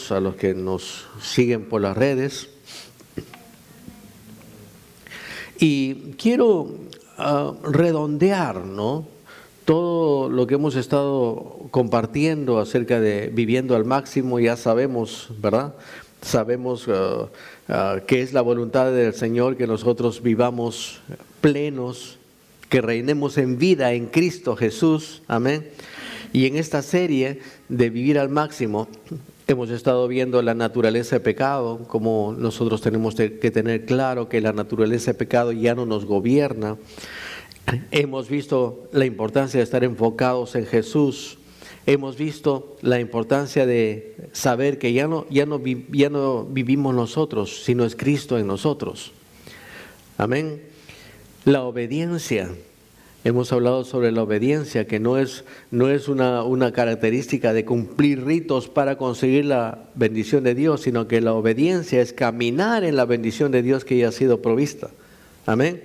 hermanos, a los que nos siguen por las redes. Y quiero redondear, ¿no?, todo lo que hemos estado compartiendo acerca de viviendo al máximo. Ya sabemos, ¿verdad? Sabemos que es la voluntad del Señor que nosotros vivamos plenos, que reinemos en vida en Cristo Jesús. Amén. Y en esta serie de vivir al máximo hemos estado viendo la naturaleza de pecado, como nosotros tenemos que tener claro que la naturaleza de pecado ya no nos gobierna. Hemos visto la importancia de estar enfocados en Jesús. Hemos visto la importancia de saber que ya no vivimos nosotros, sino es Cristo en nosotros. Amén. La obediencia. Hemos hablado sobre la obediencia, que no es una característica de cumplir ritos para conseguir la bendición de Dios, sino que la obediencia es caminar en la bendición de Dios que ya ha sido provista. Amén.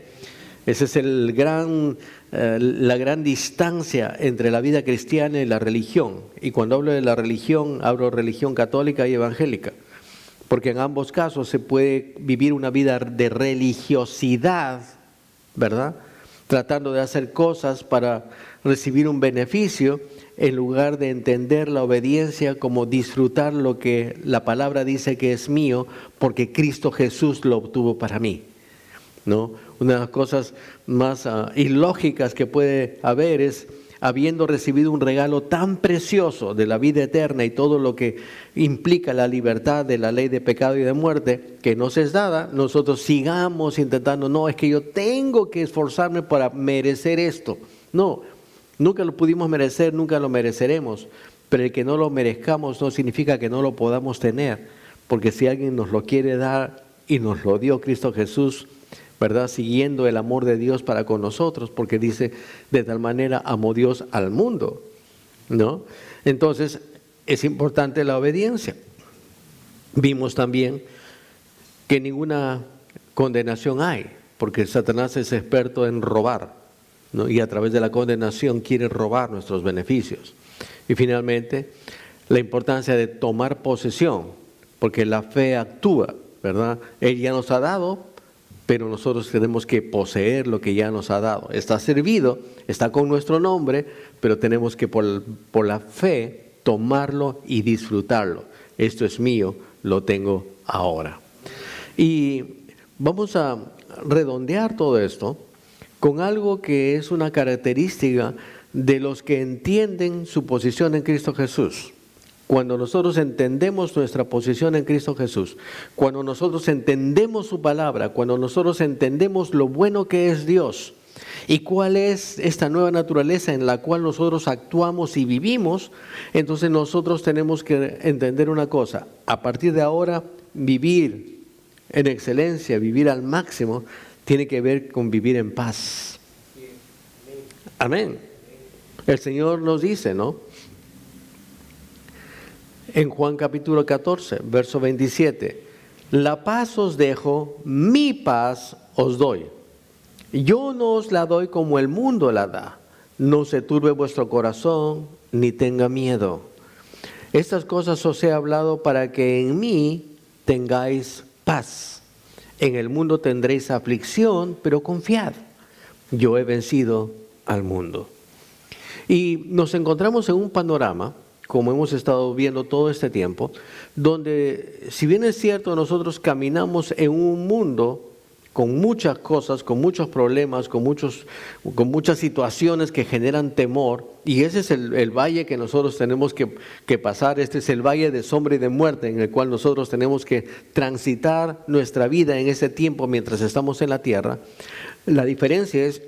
Esa es la gran distancia entre la vida cristiana y la religión. Y cuando hablo de la religión, hablo de religión católica y evangélica. Porque en ambos casos se puede vivir una vida de religiosidad, ¿verdad?, tratando de hacer cosas para recibir un beneficio, en lugar de entender la obediencia como disfrutar lo que la palabra dice que es mío, porque Cristo Jesús lo obtuvo para mí, ¿no? Una de las cosas más ilógicas que puede haber es, habiendo recibido un regalo tan precioso de la vida eterna y todo lo que implica la libertad de la ley de pecado y de muerte, que nos es dada, nosotros sigamos intentando, no, es que yo tengo que esforzarme para merecer esto. No, nunca lo pudimos merecer, nunca lo mereceremos, pero el que no lo merezcamos no significa que no lo podamos tener, porque si alguien nos lo quiere dar y nos lo dio Cristo Jesús, ¿verdad?, siguiendo el amor de Dios para con nosotros, porque dice, de tal manera amó Dios al mundo, ¿no? Entonces, es importante la obediencia. Vimos también que ninguna condenación hay, porque Satanás es experto en robar, ¿no?, y a través de la condenación quiere robar nuestros beneficios. Y finalmente, la importancia de tomar posesión, porque la fe actúa, ¿verdad? Él ya nos ha dado, pero nosotros tenemos que poseer lo que ya nos ha dado. Está servido, está con nuestro nombre, pero tenemos que por la fe tomarlo y disfrutarlo. Esto es mío, lo tengo ahora. Y vamos a redondear todo esto con algo que es una característica de los que entienden su posición en Cristo Jesús. Cuando nosotros entendemos nuestra posición en Cristo Jesús, cuando nosotros entendemos su palabra, cuando nosotros entendemos lo bueno que es Dios y cuál es esta nueva naturaleza en la cual nosotros actuamos y vivimos, entonces nosotros tenemos que entender una cosa: a partir de ahora, vivir en excelencia, vivir al máximo, tiene que ver con vivir en paz. Amén. El Señor nos dice, ¿no?, en Juan capítulo 14, verso 27, la paz os dejo, mi paz os doy. Yo no os la doy como el mundo la da. No se turbe vuestro corazón, ni tenga miedo. Estas cosas os he hablado para que en mí tengáis paz. En el mundo tendréis aflicción, pero confiad. Yo he vencido al mundo. Y nos encontramos en un panorama, como hemos estado viendo todo este tiempo, donde, si bien es cierto, nosotros caminamos en un mundo con muchas cosas, con muchos problemas, con muchas situaciones que generan temor, y ese es el valle que nosotros tenemos que pasar. Este es el valle de sombra y de muerte en el cual nosotros tenemos que transitar nuestra vida en ese tiempo mientras estamos en la tierra. La diferencia es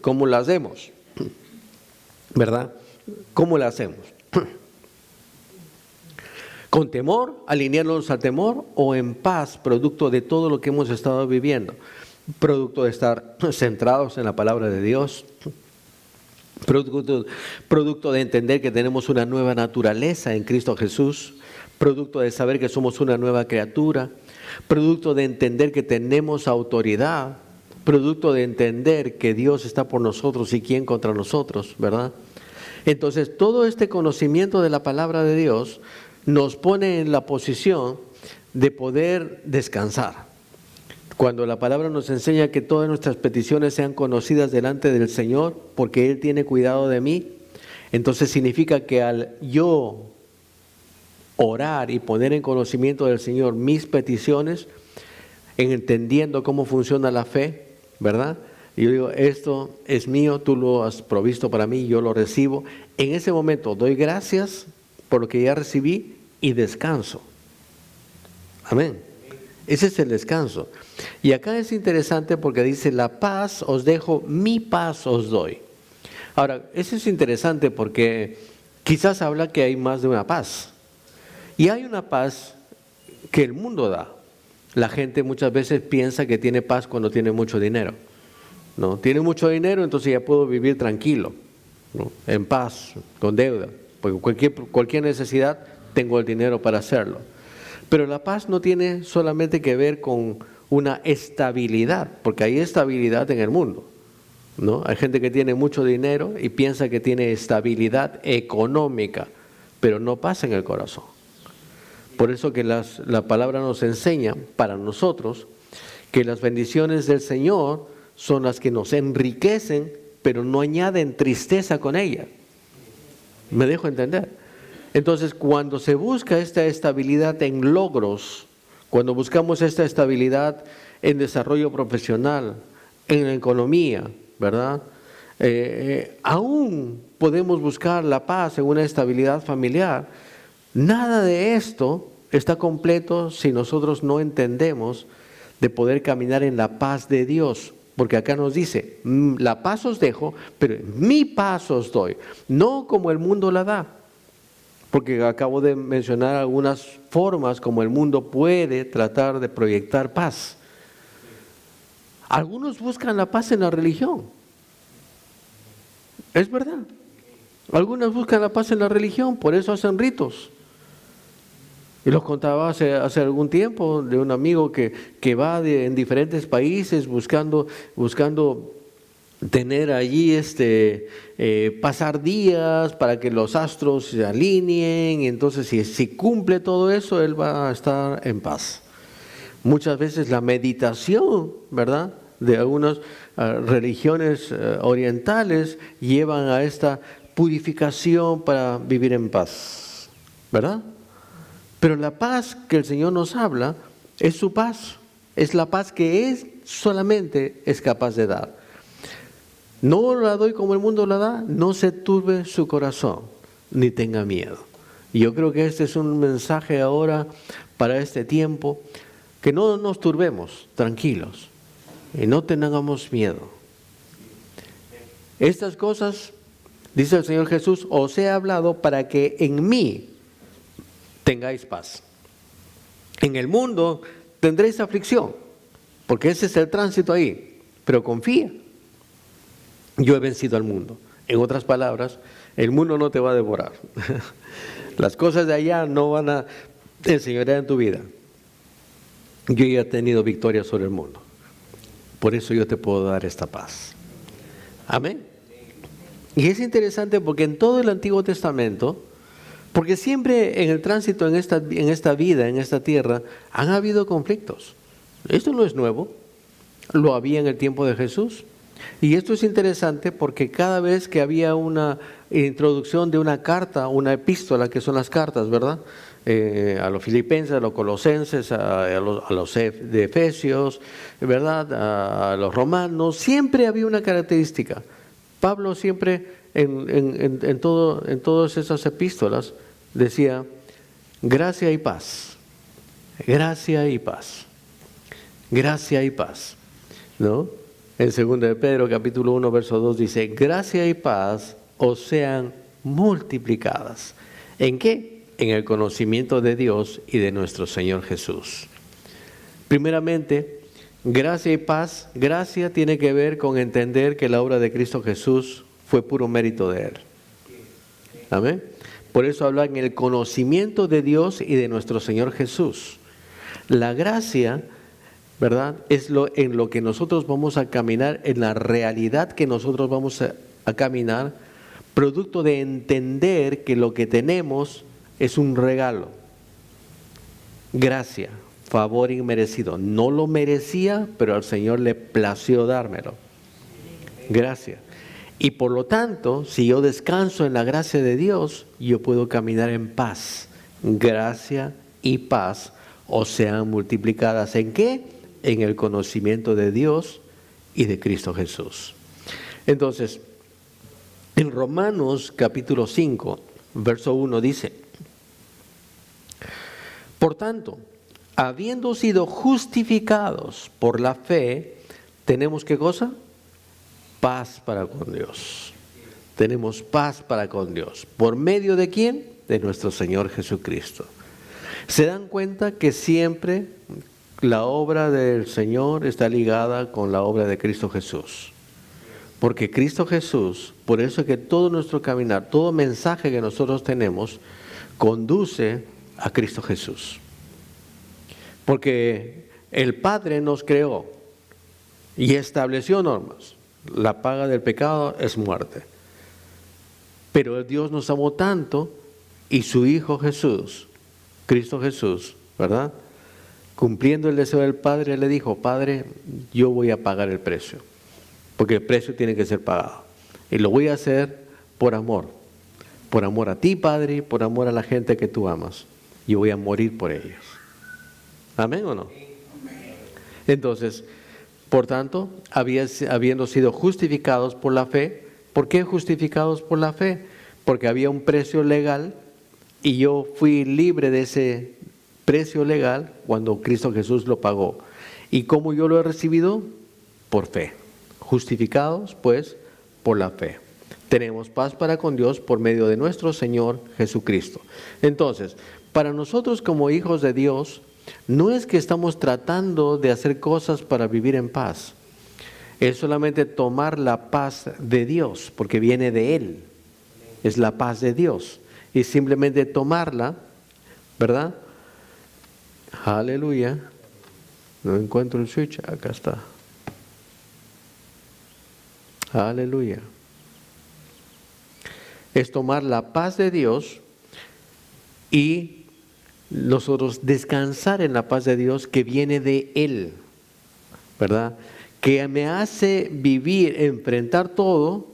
cómo la hacemos, ¿verdad? ¿Cómo la hacemos? ¿Con temor, alinearnos al temor, o en paz, producto de todo lo que hemos estado viviendo? Producto de estar centrados en la palabra de Dios, producto de entender que tenemos una nueva naturaleza en Cristo Jesús, producto de saber que somos una nueva criatura, producto de entender que tenemos autoridad, producto de entender que Dios está por nosotros y quién contra nosotros, ¿verdad? Entonces, todo este conocimiento de la palabra de Dios nos pone en la posición de poder descansar. Cuando la palabra nos enseña que todas nuestras peticiones sean conocidas delante del Señor, porque Él tiene cuidado de mí, entonces significa que al yo orar y poner en conocimiento del Señor mis peticiones, entendiendo cómo funciona la fe, ¿verdad? Y yo digo, esto es mío, tú lo has provisto para mí, yo lo recibo. En ese momento doy gracias por lo que ya recibí y descanso. Amén. Ese es el descanso. Y acá es interesante porque dice, la paz os dejo, mi paz os doy. Ahora, eso es interesante porque quizás habla que hay más de una paz. Y hay una paz que el mundo da. La gente muchas veces piensa que tiene paz cuando tiene mucho dinero. ¿No? Tiene mucho dinero, entonces ya puedo vivir tranquilo, ¿no? En paz, con deuda. Porque cualquier necesidad tengo el dinero para hacerlo. Pero la paz no tiene solamente que ver con una estabilidad, porque hay estabilidad en el mundo, ¿no? Hay gente que tiene mucho dinero y piensa que tiene estabilidad económica, pero no pasa en el corazón. Por eso que la palabra nos enseña para nosotros que las bendiciones del Señor son las que nos enriquecen, pero no añaden tristeza con ella. ¿Me dejo entender? Entonces, cuando se busca esta estabilidad en logros, cuando buscamos esta estabilidad en desarrollo profesional, en la economía, ¿verdad? Aún podemos buscar la paz en una estabilidad familiar. Nada de esto está completo si nosotros no entendemos de poder caminar en la paz de Dios. Porque acá nos dice, la paz os dejo, pero mi paz os doy. No como el mundo la da. Porque acabo de mencionar algunas formas como el mundo puede tratar de proyectar paz. Algunos buscan la paz en la religión. Es verdad. Algunos buscan la paz en la religión, por eso hacen ritos. Y los contaba hace algún tiempo de un amigo que va en diferentes países buscando tener allí pasar días para que los astros se alineen, y entonces si cumple todo eso, él va a estar en paz. Muchas veces la meditación, ¿verdad?, de algunas religiones orientales llevan a esta purificación para vivir en paz, ¿verdad? Pero la paz que el Señor nos habla es su paz, es la paz que Él solamente es capaz de dar. No la doy como el mundo la da, no se turbe su corazón, ni tenga miedo. Y yo creo que este es un mensaje ahora para este tiempo, que no nos turbemos, tranquilos, y no tengamos miedo. Estas cosas, dice el Señor Jesús, os he hablado para que en mí tengáis paz. En el mundo tendréis aflicción, porque ese es el tránsito ahí, pero confía. Yo he vencido al mundo. En otras palabras, el mundo no te va a devorar. Las cosas de allá no van a enseñorear en tu vida. Yo ya he tenido victoria sobre el mundo. Por eso yo te puedo dar esta paz. Amén. Y es interesante porque en todo el Antiguo Testamento, porque siempre en el tránsito en esta vida, en esta tierra, han habido conflictos. Esto no es nuevo. Lo había en el tiempo de Jesús. Y esto es interesante porque cada vez que había una introducción de una carta, una epístola, que son las cartas, ¿verdad? A los filipenses, a los colosenses, a los de Efesios, ¿verdad? A los romanos, siempre había una característica. Pablo siempre en todas esas epístolas decía, gracia y paz, gracia y paz, gracia y paz, ¿no? En 2 de Pedro capítulo 1 verso 2 dice, gracia y paz os sean multiplicadas. ¿En qué? En el conocimiento de Dios y de nuestro Señor Jesús. Primeramente, gracia y paz. Gracia tiene que ver con entender que la obra de Cristo Jesús fue puro mérito de Él. Amén. Por eso habla en el conocimiento de Dios y de nuestro Señor Jesús. La gracia, ¿verdad?, es en lo que nosotros vamos a caminar, en la realidad que nosotros vamos a caminar, producto de entender que lo que tenemos es un regalo. Gracia, favor inmerecido. No lo merecía, pero al Señor le plació dármelo. Gracia. Y por lo tanto, si yo descanso en la gracia de Dios, yo puedo caminar en paz. Gracia y paz o sean multiplicadas. ¿En qué? En el conocimiento de Dios y de Cristo Jesús. Entonces, en Romanos capítulo 5, verso 1 dice: por tanto, habiendo sido justificados por la fe, ¿tenemos qué cosa? Paz para con Dios. Tenemos paz para con Dios. ¿Por medio de quién? De nuestro Señor Jesucristo. ¿Se dan cuenta que siempre la obra del Señor está ligada con la obra de Cristo Jesús? Porque Cristo Jesús, por eso es que todo nuestro caminar, todo mensaje que nosotros tenemos, conduce a Cristo Jesús. Porque el Padre nos creó y estableció normas. La paga del pecado es muerte. Pero Dios nos amó tanto y su Hijo Jesús, Cristo Jesús, ¿verdad? Cumpliendo el deseo del Padre, le dijo: Padre, yo voy a pagar el precio. Porque el precio tiene que ser pagado. Y lo voy a hacer por amor. Por amor a ti, Padre, y por amor a la gente que tú amas. Y voy a morir por ellos. ¿Amén o no? Entonces, por tanto, habiendo sido justificados por la fe. ¿Por qué justificados por la fe? Porque había un precio legal y yo fui libre de ese precio legal cuando Cristo Jesús lo pagó. ¿Y cómo yo lo he recibido? Por fe. Justificados, pues, por la fe. Tenemos paz para con Dios por medio de nuestro Señor Jesucristo. Entonces, para nosotros como hijos de Dios, no es que estamos tratando de hacer cosas para vivir en paz. Es solamente tomar la paz de Dios, porque viene de Él. Es la paz de Dios. Y simplemente tomarla, ¿verdad? Aleluya. No encuentro el switch, acá está. Aleluya. Es tomar la paz de Dios y nosotros descansar en la paz de Dios que viene de Él, ¿verdad? Que me hace vivir, enfrentar todo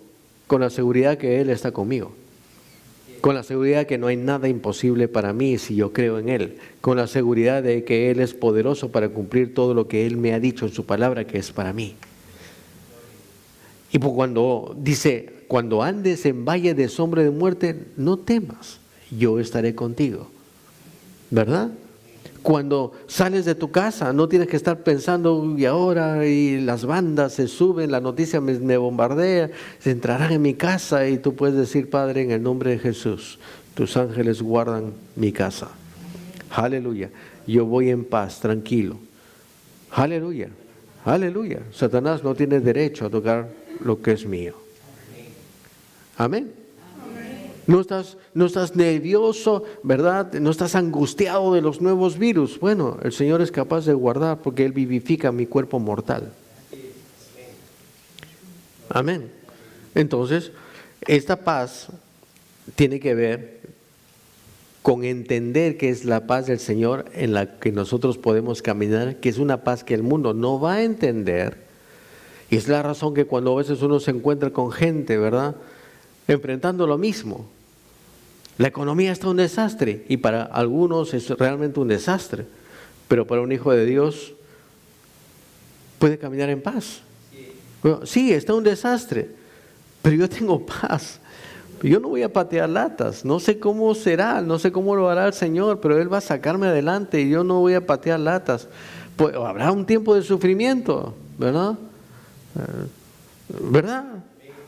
con la seguridad que Él está conmigo. Con la seguridad que no hay nada imposible para mí si yo creo en Él. Con la seguridad de que Él es poderoso para cumplir todo lo que Él me ha dicho en su palabra que es para mí. Y cuando dice, cuando andes en valle de sombra de muerte, no temas, yo estaré contigo. ¿Verdad? Cuando sales de tu casa, no tienes que estar pensando, y ahora y las bandas se suben, la noticia me bombardea, se entrarán en mi casa, y tú puedes decir: Padre, en el nombre de Jesús, tus ángeles guardan mi casa. Aleluya. Yo voy en paz, tranquilo. Aleluya. Aleluya. Satanás no tiene derecho a tocar lo que es mío. Amén. No estás nervioso, ¿verdad? No estás angustiado de los nuevos virus. Bueno, el Señor es capaz de guardar porque Él vivifica mi cuerpo mortal. Amén. Entonces, esta paz tiene que ver con entender que es la paz del Señor en la que nosotros podemos caminar, que es una paz que el mundo no va a entender. Y es la razón que cuando a veces uno se encuentra con gente, ¿verdad?, enfrentando lo mismo. La economía está un desastre y para algunos es realmente un desastre, pero para un hijo de Dios puede caminar en paz. Bueno, sí, está un desastre, pero yo tengo paz. Yo no voy a patear latas, no sé cómo será, no sé cómo lo hará el Señor, pero Él va a sacarme adelante y yo no voy a patear latas. Pues habrá un tiempo de sufrimiento, ¿verdad? ¿Verdad?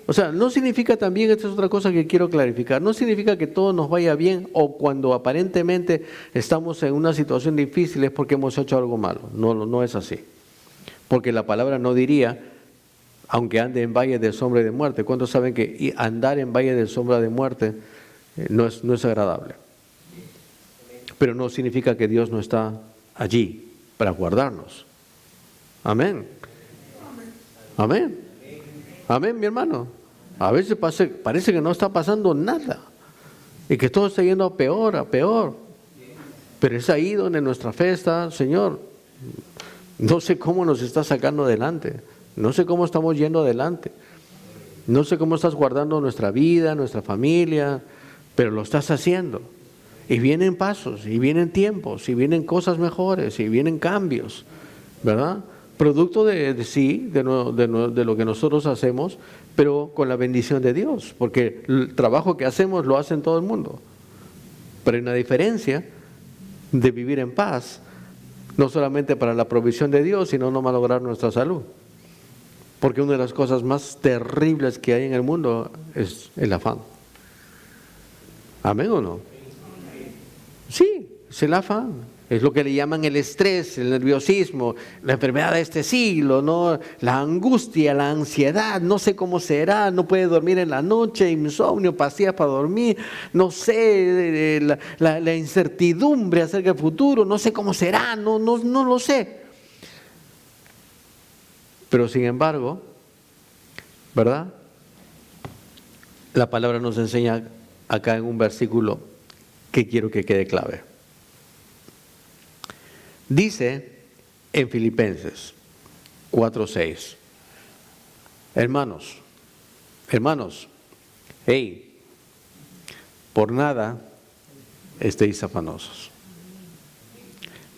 O sea, no significa también, esta es otra cosa que quiero clarificar, no significa que todo nos vaya bien o cuando aparentemente estamos en una situación difícil es porque hemos hecho algo malo. No es así. Porque la palabra no diría, aunque ande en valle de sombra y de muerte. ¿Cuántos saben que andar en valle de sombra de muerte no es agradable? Pero no significa que Dios no está allí para guardarnos. Amén. Amén. Amén, mi hermano. A veces parece que no está pasando nada. y que todo está yendo a peor, a peor. Pero es ahí donde nuestra fe está, Señor. No sé cómo nos está sacando adelante, no sé cómo estamos yendo adelante, no sé cómo estás guardando nuestra vida, nuestra familia, pero lo estás haciendo. Y vienen pasos, y vienen tiempos, y vienen cosas mejores, y vienen cambios, ¿verdad? Producto de lo que nosotros hacemos, pero con la bendición de Dios, porque el trabajo que hacemos lo hace todo el mundo. Pero hay una diferencia de vivir en paz, no solamente para la provisión de Dios, sino no malograr nuestra salud. Porque una de las cosas más terribles que hay en el mundo es el afán. ¿Amén o no? Sí, es el afán. Es lo que le llaman el estrés, el nerviosismo, la enfermedad de este siglo, ¿no? La angustia, la ansiedad, no sé cómo será, no puede dormir en la noche, insomnio, pastillas para dormir, no sé, la incertidumbre acerca del futuro, no sé cómo será, no lo sé. Pero sin embargo, ¿verdad? La palabra nos enseña acá en un versículo que quiero que quede clave. Dice en Filipenses 4:6, hermanos, hey, por nada estéis afanosos.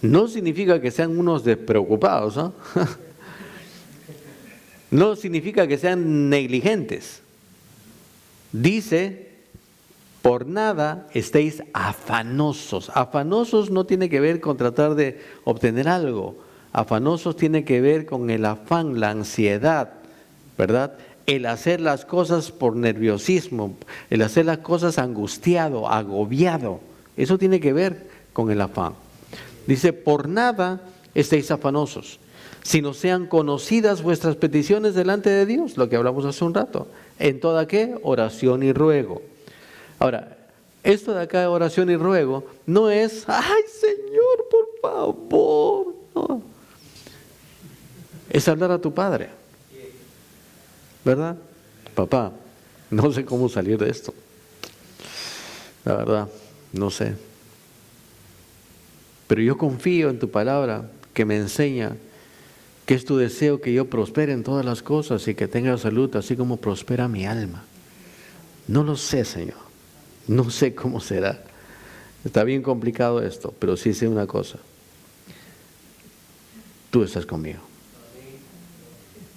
No significa que sean unos despreocupados, ¿no? No significa que sean negligentes. Dice, por nada estéis afanosos. Afanosos no tiene que ver con tratar de obtener algo. Afanosos tiene que ver con el afán, la ansiedad, ¿verdad? El hacer las cosas por nerviosismo, el hacer las cosas angustiado, agobiado. Eso tiene que ver con el afán. Dice, por nada estéis afanosos, sino sean conocidas vuestras peticiones delante de Dios, lo que hablamos hace un rato. ¿En toda qué? Oración y ruego. Ahora, esto de acá de oración y ruego no es, ay Señor, por favor, no. Es hablar a tu Padre, ¿verdad? Papá, no sé cómo salir de esto. La verdad, no sé. Pero yo confío en tu palabra que me enseña que es tu deseo que yo prospere en todas las cosas y que tenga salud, así como prospera mi alma. No lo sé, Señor. No sé cómo será. Está bien complicado esto, pero sí sé una cosa. Tú estás conmigo.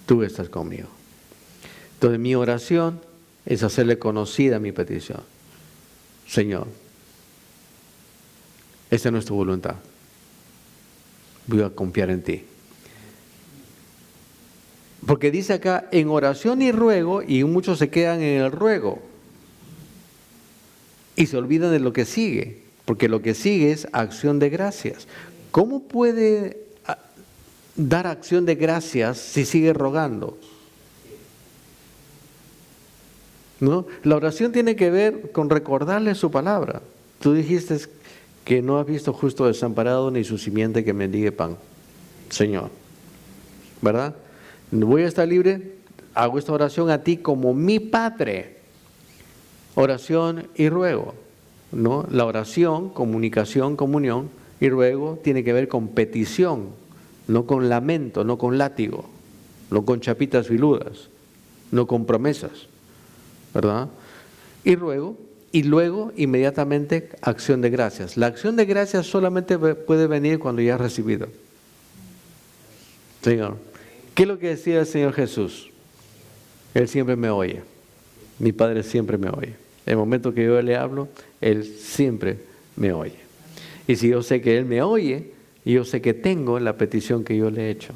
Tú estás conmigo. Entonces mi oración es hacerle conocida mi petición. Señor, esta no es tu voluntad. Voy a confiar en ti. Porque dice acá, en oración y ruego, y muchos se quedan en el ruego. Y se olvidan de lo que sigue, porque lo que sigue es acción de gracias. ¿Cómo puede dar acción de gracias si sigue rogando? ¿No? La oración tiene que ver con recordarle su palabra. Tú dijiste que no has visto justo desamparado ni su simiente que mendigue pan. Señor, ¿verdad? Voy a estar libre, hago esta oración a ti como mi Padre. Oración y ruego, ¿no? La oración, comunicación, comunión, y ruego tiene que ver con petición, no con lamento, no con látigo, no con chapitas filudas, no con promesas, ¿verdad? Y ruego, y luego inmediatamente acción de gracias. La acción de gracias solamente puede venir cuando ya has recibido. Señor, ¿qué es lo que decía el Señor Jesús? Él siempre me oye, mi Padre siempre me oye. En el momento que yo le hablo, Él siempre me oye. Y si yo sé que Él me oye, yo sé que tengo la petición que yo le he hecho.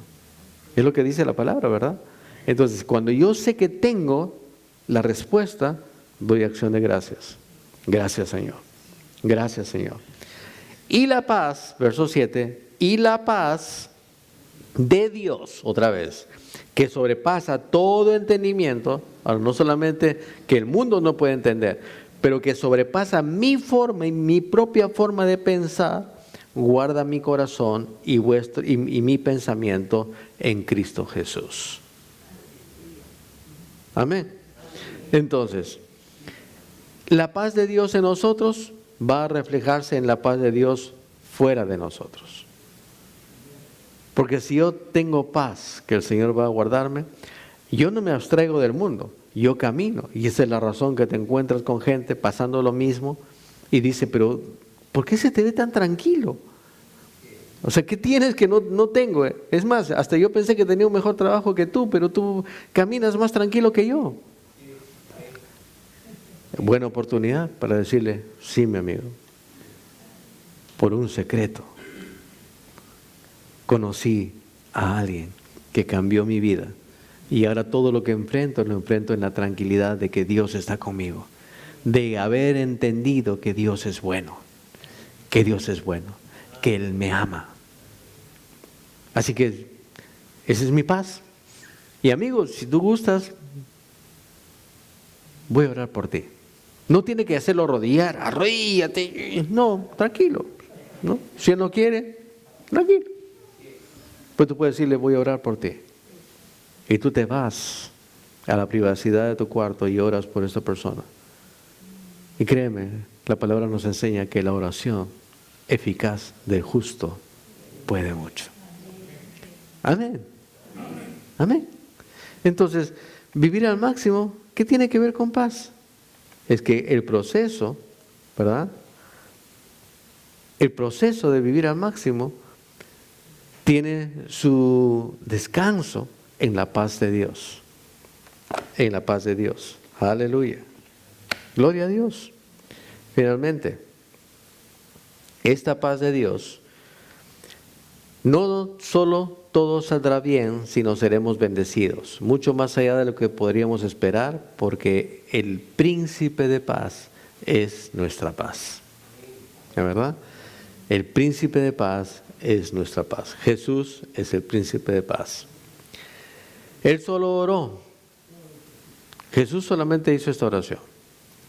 Es lo que dice la palabra, ¿verdad? Entonces, cuando yo sé que tengo la respuesta, doy acción de gracias. Gracias, Señor. Gracias, Señor. Y la paz, verso 7, y la paz de Dios, otra vez, que sobrepasa todo entendimiento, ahora no solamente que el mundo no puede entender, pero que sobrepasa mi forma y mi propia forma de pensar, guarda mi corazón y mi pensamiento en Cristo Jesús. Amén. Entonces, la paz de Dios en nosotros va a reflejarse en la paz de Dios fuera de nosotros. Porque si yo tengo paz que el Señor va a guardarme, yo no me abstraigo del mundo, yo camino. Y esa es la razón que te encuentras con gente pasando lo mismo y dice, pero ¿por qué se te ve tan tranquilo? O sea, ¿qué tienes que no tengo? Es más, hasta yo pensé que tenía un mejor trabajo que tú, pero tú caminas más tranquilo que yo. Buena oportunidad para decirle, sí, mi amigo, por un secreto conocí a alguien que cambió mi vida y ahora todo lo que enfrento lo enfrento en la tranquilidad de que Dios está conmigo, de haber entendido que Dios es bueno, que Dios es bueno, que Él me ama. Así que esa es mi paz. Y amigos, si tú gustas, voy a orar por ti. No tiene que hacerlo arrodillar, arrodíllate. No, tranquilo, ¿no? Si Él no quiere, tranquilo. Pues tú puedes decirle, voy a orar por ti. Y tú te vas a la privacidad de tu cuarto y oras por esta persona. Y créeme, la palabra nos enseña que la oración eficaz del justo puede mucho. Amén. Amén. Entonces, vivir al máximo, ¿qué tiene que ver con paz? Es que el proceso, ¿verdad? El proceso de vivir al máximo tiene su descanso en la paz de Dios. En la paz de Dios. Aleluya. Gloria a Dios. Finalmente, esta paz de Dios, no solo todo saldrá bien, sino seremos bendecidos. Mucho más allá de lo que podríamos esperar, porque el príncipe de paz es nuestra paz. ¿Es verdad? El príncipe de paz es nuestra paz. Jesús es el príncipe de paz. Él solo oró. Jesús solamente hizo esta oración,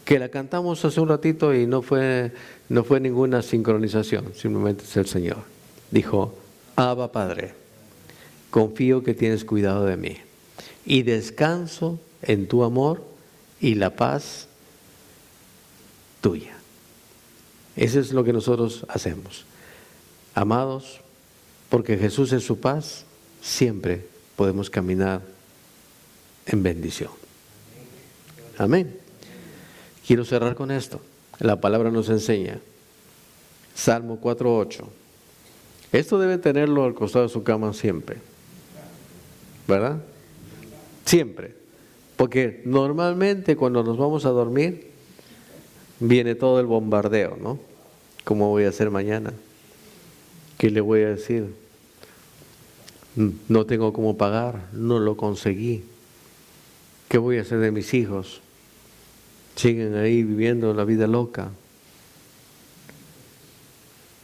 que la cantamos hace un ratito y no fue ninguna sincronización, simplemente es el Señor. Dijo, Abba Padre, confío que tienes cuidado de mí y descanso en tu amor y la paz tuya. Eso es lo que nosotros hacemos. Amados, porque Jesús es su paz, siempre podemos caminar en bendición. Amén. Quiero cerrar con esto. La palabra nos enseña. Salmo 4:8. Esto debe tenerlo al costado de su cama siempre. ¿Verdad? Siempre. Porque normalmente cuando nos vamos a dormir, viene todo el bombardeo, ¿no? ¿Cómo voy a hacer mañana? ¿Qué le voy a decir? No tengo cómo pagar, no lo conseguí. ¿Qué voy a hacer de mis hijos? Siguen ahí viviendo la vida loca.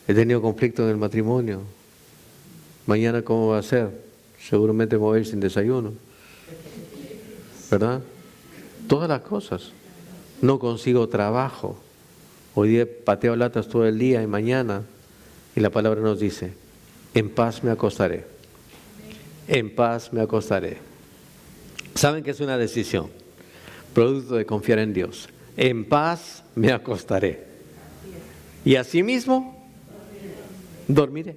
He tenido conflicto en el matrimonio. Mañana, ¿cómo va a ser? Seguramente me voy a ir sin desayuno. ¿Verdad? Todas las cosas. No consigo trabajo. Hoy día pateo latas todo el día y mañana. Y la palabra nos dice, en paz me acostaré. En paz me acostaré. ¿Saben que es una decisión? Producto de confiar en Dios. En paz me acostaré. Y asimismo dormiré.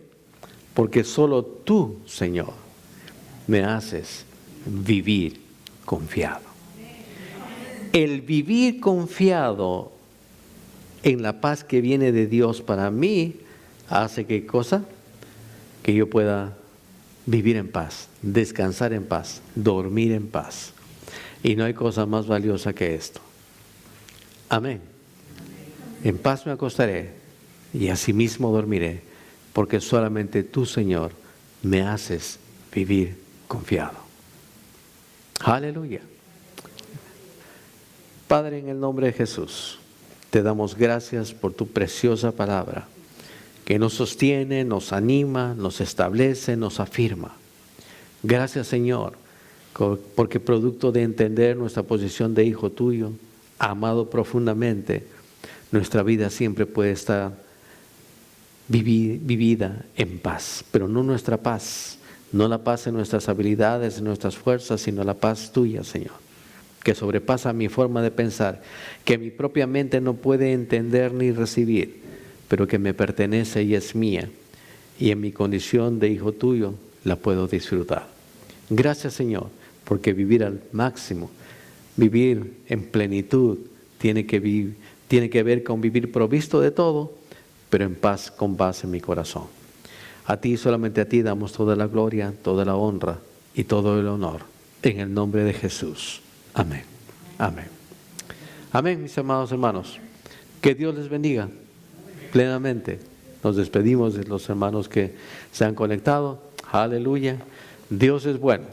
Porque solo tú, Señor, me haces vivir confiado. El vivir confiado en la paz que viene de Dios para mí hace ¿qué cosa? Que yo pueda vivir en paz, descansar en paz, dormir en paz. Y no hay cosa más valiosa que esto. Amén. En paz me acostaré y asimismo dormiré, porque solamente tú, Señor, me haces vivir confiado. Aleluya. Padre, en el nombre de Jesús, te damos gracias por tu preciosa palabra, que nos sostiene, nos anima, nos establece, nos afirma. Gracias, Señor, porque producto de entender nuestra posición de hijo tuyo, amado profundamente, nuestra vida siempre puede estar vivida en paz, pero no nuestra paz, no la paz en nuestras habilidades, en nuestras fuerzas, sino la paz tuya, Señor. que sobrepasa mi forma de pensar, que mi propia mente no puede entender ni recibir, pero que me pertenece y es mía, y en mi condición de hijo tuyo la puedo disfrutar. Gracias, Señor, porque vivir al máximo, vivir en plenitud, tiene que ver con vivir provisto de todo, pero en paz, con paz en mi corazón. A ti, solamente a ti, damos toda la gloria, toda la honra y todo el honor, en el nombre de Jesús. Amén. Amén. Amén, mis amados hermanos. Que Dios les bendiga plenamente. Nos despedimos de los hermanos que se han conectado. Aleluya. Dios es bueno.